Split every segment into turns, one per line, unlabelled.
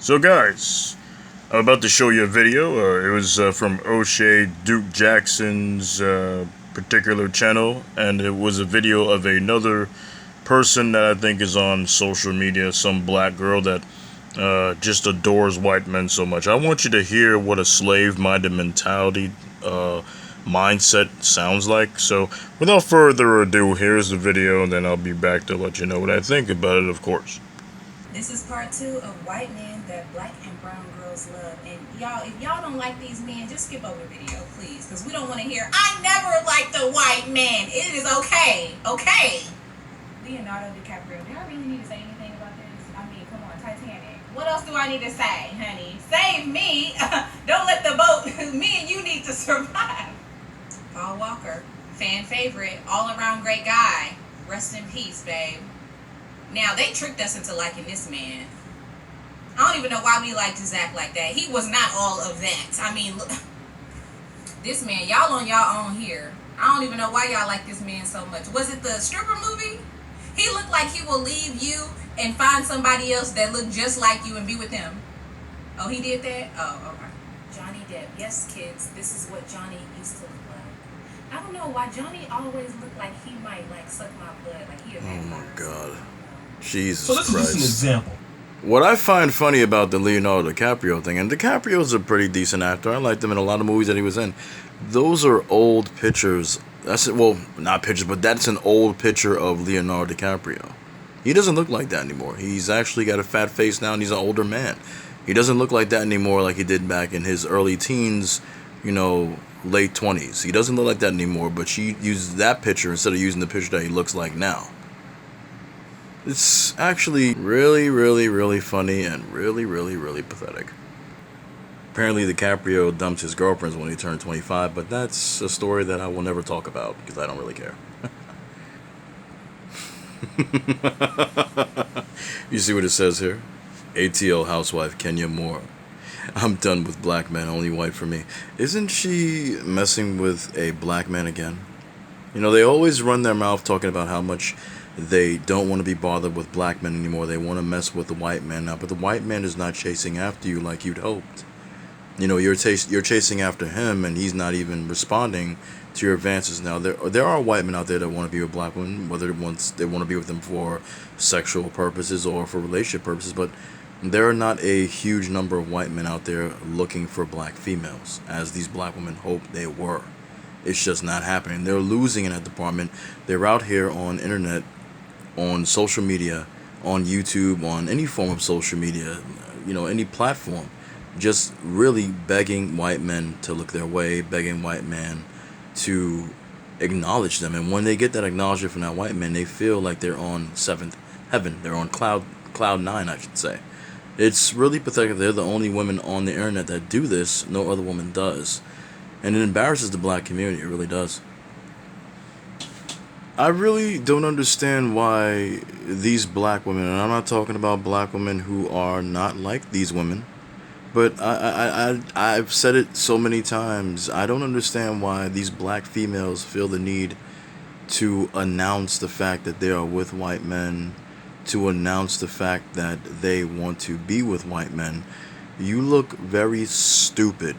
So, guys, I'm about to show you a video. It was from O'Shea Duke Jackson's particular channel, and it was a video of another person that I think is on social media, some black girl that just adores white men so much. I want you to hear what a slave-minded mentality mindset sounds like. So, without further ado, here's the video, and then I'll be back to let you know what I think about it, of course.
This is part 2 of white men that black and brown girls love. And y'all, if y'all don't like these men, just skip over the video, please. Because we don't want to hear, I never liked a white man. It is okay. Okay. Leonardo DiCaprio, do I really need to say anything about this? I mean, come on, Titanic. What else do I need to say, honey? Save me. Don't let the boat, me and you need to survive. Paul Walker, fan favorite, all around great guy. Rest in peace, babe. Now, they tricked us into liking this man. I don't even know why we liked Zach like that. He was not all of that. I mean, look, this man, y'all on y'all own here. I don't even know why y'all like this man so much. Was it the stripper movie? He looked like he will leave you and find somebody else that looked just like you and be with him. Oh, he did that? Oh, okay. Johnny Depp. Yes, kids, this is what Johnny used to look like. I don't know why Johnny always looked like he might, like, suck my blood. Like he a vampire.
Oh, my God. Jesus
So this
Christ.
is just an example.
What I find funny about the Leonardo DiCaprio thing, and DiCaprio's a pretty decent actor. I liked him in a lot of movies that he was in. Those are old pictures. Well, not pictures, but that's an old picture of Leonardo DiCaprio. He doesn't look like that anymore. He's actually got a fat face now, and he's an older man. He doesn't look like that anymore like he did back in his early teens, late 20s. He doesn't look like that anymore, but she uses that picture instead of using the picture that he looks like now. It's actually really, really, really funny and really, really, really pathetic. Apparently, DiCaprio dumped his girlfriends when he turned 25, but that's a story that I will never talk about because I don't really care. You see what it says here? ATL housewife Kenya Moore. I'm done with black men, only white for me. Isn't she messing with a black man again? They always run their mouth talking about how much they don't want to be bothered with black men anymore. They want to mess with the white man now, but the white man is not chasing after you like you'd hoped. You're chasing after him, and he's not even responding to your advances. Now, there are white men out there that want to be with black women, whether they want to be with them for sexual purposes or for relationship purposes, but there are not a huge number of white men out there looking for black females, as these black women hoped they were. It's just not happening. They're losing in that department. They're out here on internet, on social media, on YouTube, on any form of social media, any platform, just really begging white men to look their way, begging white men to acknowledge them. And when they get that acknowledgement from that white man, they feel like they're on seventh heaven. They're on cloud 9, I should say. It's really pathetic. They're the only women on the internet that do this. No other woman does. And it embarrasses the black community. It really does. I really don't understand why these black women, and I'm not talking about black women who are not like these women, but I've said it so many times. I don't understand why these black females feel the need to announce the fact that they are with white men, to announce the fact that they want to be with white men. You look very stupid,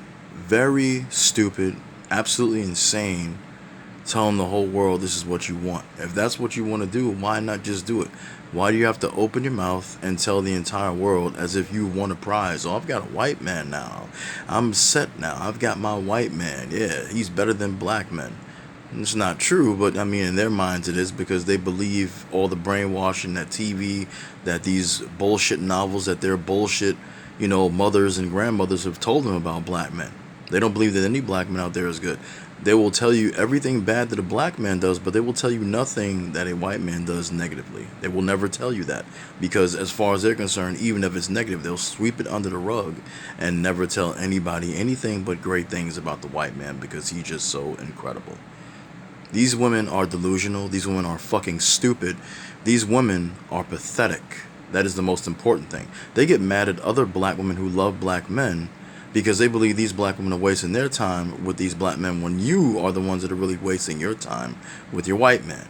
absolutely insane, telling the whole world this is what you want. If that's what you want to do, why not just do it? Why do you have to open your mouth and tell the entire world as if you won a prize? Oh, I've got a white man now. I'm set now. I've got my white man. Yeah, he's better than black men. It's not true, but I mean, in their minds it is, because they believe all the brainwashing that TV, that these bullshit novels, that their bullshit, mothers and grandmothers have told them about black men. They don't believe that any black man out there is good. They will tell you everything bad that a black man does, but they will tell you nothing that a white man does negatively. They will never tell you that, because as far as they're concerned, even if it's negative, they'll sweep it under the rug and never tell anybody anything but great things about the white man, because he's just so incredible. These women are delusional. These women are fucking stupid. These women are pathetic. That is the most important thing. They get mad at other black women who love black men because they believe these black women are wasting their time with these black men, when you are the ones that are really wasting your time with your white man.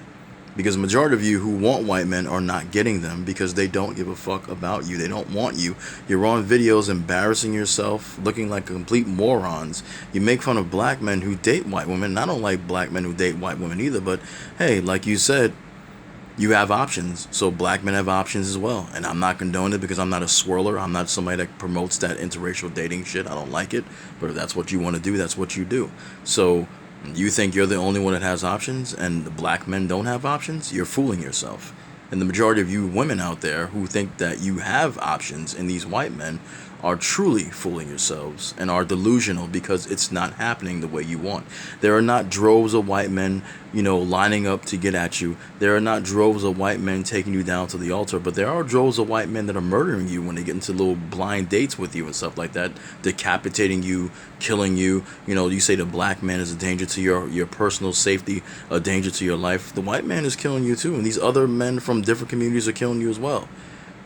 Because the majority of you who want white men are not getting them because they don't give a fuck about you. They don't want you. You're on videos embarrassing yourself, looking like complete morons. You make fun of black men who date white women. And I don't like black men who date white women either, but hey, like you said, you have options, so black men have options as well. And I'm not condoning it because I'm not a swirler. I'm not somebody that promotes that interracial dating shit. I don't like it, but if that's what you want to do, that's what you do. So you think you're the only one that has options and the black men don't have options? You're fooling yourself. And the majority of you women out there who think that you have options in these white men are truly fooling yourselves and are delusional because it's not happening the way you want. There are not droves of white men, lining up to get at you. There are not droves of white men taking you down to the altar, but there are droves of white men that are murdering you when they get into little blind dates with you and stuff like that, decapitating you, killing you. You say the black man is a danger to your personal safety, a danger to your life. The white man is killing you too, and these other men from different communities are killing you as well.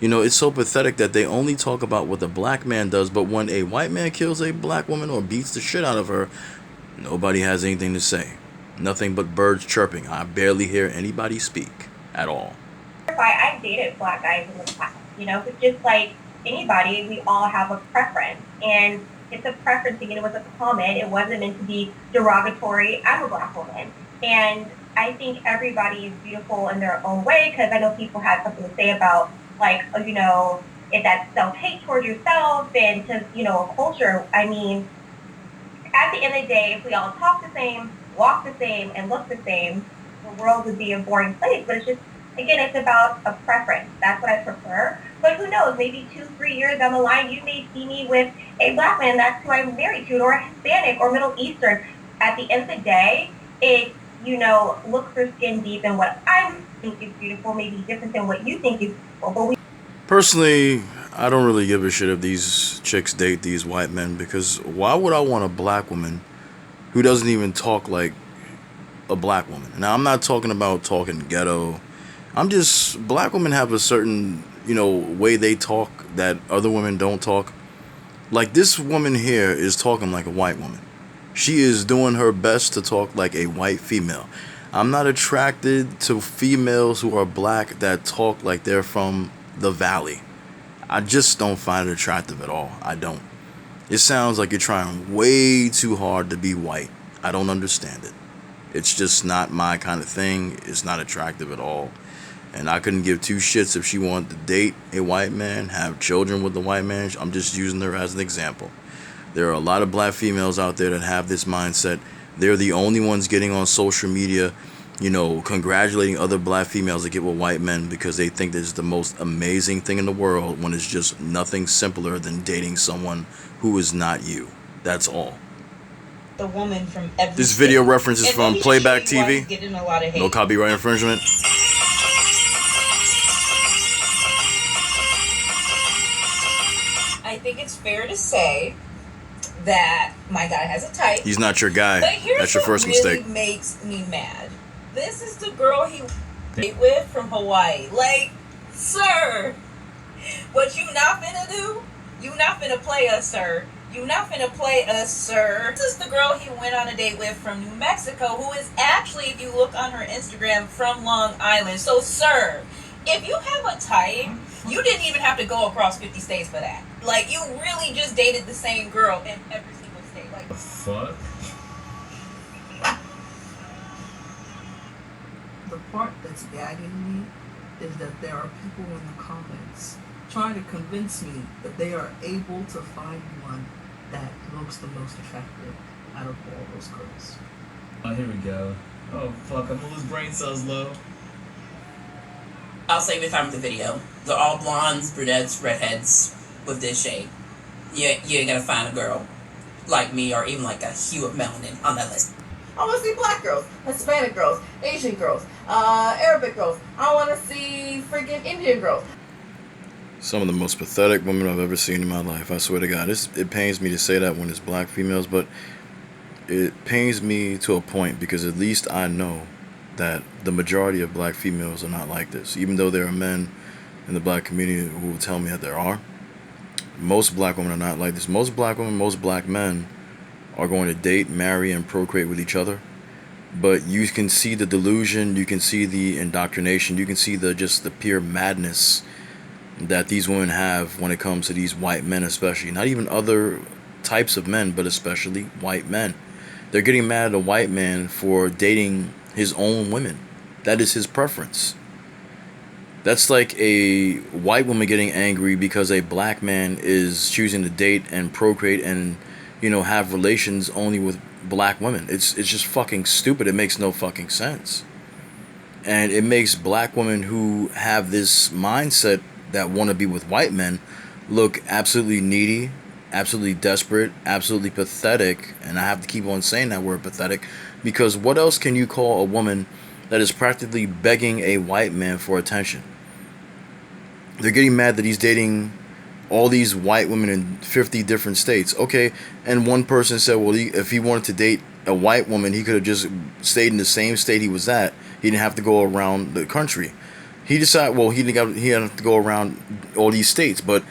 It's so pathetic that they only talk about what the black man does, but when a white man kills a black woman or beats the shit out of her, nobody has anything to say. Nothing but birds chirping. I barely hear anybody speak at all.
I've dated black guys in the past, but just like anybody, we all have a preference. And it's a preference, it was a comment. It wasn't meant to be derogatory. I'm a black woman. And I think everybody is beautiful in their own way, because I know people have something to say about, if that's self-hate towards yourself and just, a culture. I mean, at the end of the day, if we all talk the same, walk the same, and look the same, the world would be a boring place. But it's just, again, it's about a preference. That's what I prefer. But who knows, maybe 2-3 years down the line, you may see me with a black man. That's who I'm married to, or a Hispanic, or Middle Eastern. At the end of the day, it, looks or skin deep, and what I think is beautiful may be different than what you think is beautiful. But
personally, I don't really give a shit if these chicks date these white men, because why would I want a black woman who doesn't even talk like a black woman? Now, I'm not talking about talking ghetto. Black women have a certain, way they talk that other women don't talk. Like, this woman here is talking like a white woman. She is doing her best to talk like a white female. I'm not attracted to females who are black that talk like they're from the valley. I just don't find it attractive at all. I don't. It sounds like you're trying way too hard to be white. I don't understand it. It's just not my kind of thing. It's not attractive at all. And I couldn't give two shits if she wanted to date a white man, have children with the white man. I'm just using her as an example. There are a lot of black females out there that have this mindset. They're the only ones getting on social media, congratulating other black females that get with white men because they think this is the most amazing thing in the world, when it's just nothing simpler than dating someone who is not you. That's all.
The woman from every
This video reference is from Playback TV.
Getting a lot of hate.
No copyright infringement.
I think it's fair to say that my guy has a type.
He's not your guy.
But here's
That's your first mistake.
What really makes me mad. This is the girl he date with from Hawaii. Like, sir, what you not finna do? You not finna play us, sir. You not finna play us, sir. This is the girl he went on a date with from New Mexico, who is actually, if you look on her Instagram, from Long Island. So, sir, if you have a type, you didn't even have to go across 50 states for that. Like, you really just dated the same girl in every single state. Like,
the fuck?
The part that's gagging me is that there are people in the comments trying to convince me that they are able to find one that looks the most attractive out of all those girls.
Oh, here we go. Oh, fuck, I'm gonna lose brain cells, low.
I'll save you time with the video. They're all blondes, brunettes, redheads with this shade. You ain't gonna find a girl like me or even like a hue of melanin on that list.
I want to see black girls, Hispanic girls, Asian girls, Arabic girls. I want to see freaking Indian girls.
Some of the most pathetic women I've ever seen in my life. I swear to God. It pains me to say that when it's black females, but it pains me to a point because at least I know that the majority of black females are not like this. Even though there are men in the black community who will tell me that there are, most black women are not like this. Most black women, most black men are going to date, marry, and procreate with each other. But you can see the delusion, you can see the indoctrination, you can see the pure madness that these women have when it comes to these white men, especially. Not even other types of men, but especially white men. They're getting mad at a white man for dating his own women. That is his preference. That's like a white woman getting angry because a black man is choosing to date and procreate and, have relations only with black women. It's just fucking stupid. It makes no fucking sense. And it makes black women who have this mindset that want to be with white men look absolutely needy, absolutely desperate, absolutely pathetic. And I have to keep on saying that word pathetic, because what else can you call a woman that is practically begging a white man for attention? They're getting mad that he's dating all these white women in 50 different states. Okay, and one person said, well, if he wanted to date a white woman, he could have just stayed in the same state he was at. He didn't have to go around the country. He decided, well, he didn't have to go around all these states, but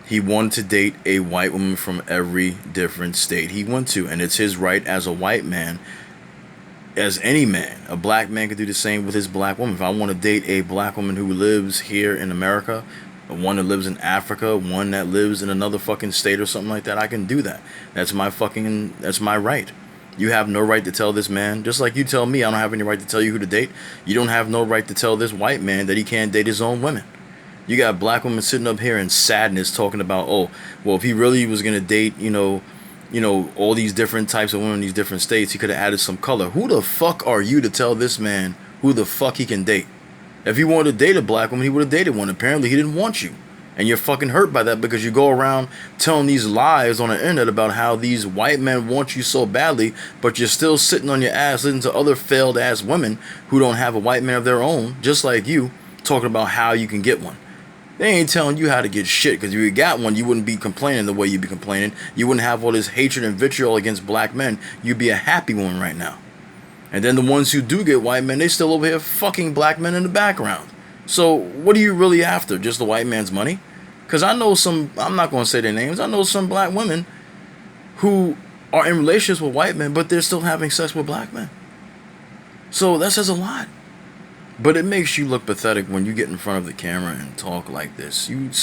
he wanted to date a white woman from every different state he went to, and it's his right as a white man, as any man. A black man could do the same with his black woman. If I want to date a black woman who lives here in America, one that lives in Africa, one that lives in another fucking state or something like that, I can do that. That's my right. You have no right to tell this man, just like you tell me I don't have any right to tell you who to date. You don't have no right to tell this white man that he can't date his own women. You got black women sitting up here in sadness talking about, oh, well, if he really was going to date, all these different types of women in these different states, he could have added some color. Who the fuck are you to tell this man who the fuck he can date? If he wanted to date a black woman, he would have dated one. Apparently, he didn't want you. And you're fucking hurt by that because you go around telling these lies on the internet about how these white men want you so badly, but you're still sitting on your ass listening to other failed ass women who don't have a white man of their own, just like you, talking about how you can get one. They ain't telling you how to get shit, because if you got one, you wouldn't be complaining the way you be complaining. You wouldn't have all this hatred and vitriol against black men. You'd be a happy woman right now. And then the ones who do get white men, they still over here fucking black men in the background. So what are you really after? Just the white man's money? Because I know some, I'm not going to say their names, I know some black women who are in relationships with white men, but they're still having sex with black men. So that says a lot. But it makes you look pathetic when you get in front of the camera and talk like this. And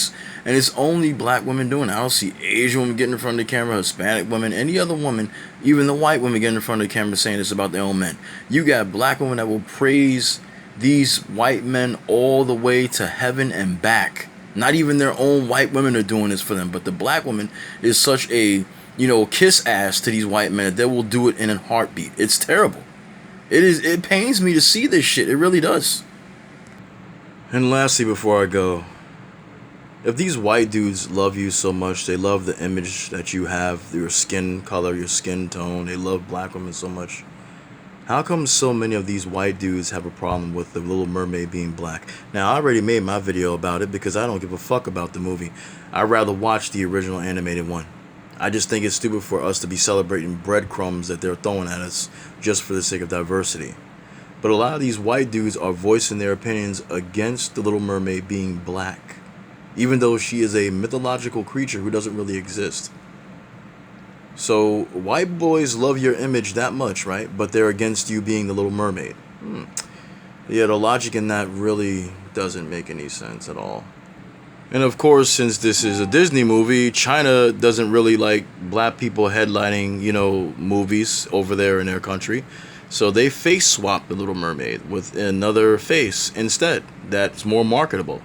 it's only black women doing it. I don't see Asian women getting in front of the camera, Hispanic women, any other woman, even the white women getting in front of the camera saying this about their own men. You got black women that will praise these white men all the way to heaven and back. Not even their own white women are doing this for them. But the black woman is such a, kiss ass to these white men that they will do it in a heartbeat. It's terrible. It pains me to see this shit. It really does. And lastly, before I go, if these white dudes love you so much, they love the image that you have, your skin color, your skin tone, they love black women so much, how come so many of these white dudes have a problem with The Little Mermaid being black? Now, I already made my video about it because I don't give a fuck about the movie. I'd rather watch the original animated one. I just think it's stupid for us to be celebrating breadcrumbs that they're throwing at us just for the sake of diversity. But a lot of these white dudes are voicing their opinions against The Little Mermaid being black, even though she is a mythological creature who doesn't really exist. So white boys love your image that much, right? But they're against you being The Little Mermaid. Yeah, the logic in that really doesn't make any sense at all. And of course, since this is a Disney movie, China doesn't really like black people headlining, movies over there in their country. So they face swap The Little Mermaid with another face instead that's more marketable.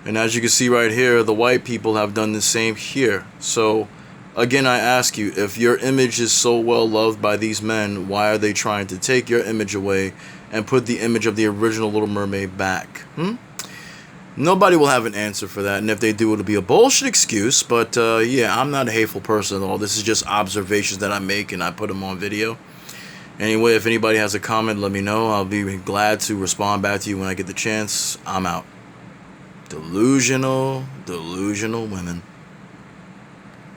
And as you can see right here, the white people have done the same here. So again, I ask you, if your image is so well loved by these men, why are they trying to take your image away and put the image of the original Little Mermaid back? Nobody will have an answer for that, and if they do, it'll be a bullshit excuse. But yeah, I'm not a hateful person at all. This is just observations that I make, and I put them on video. Anyway, if anybody has a comment, let me know. I'll be glad to respond back to you when I get the chance. I'm out. Delusional women.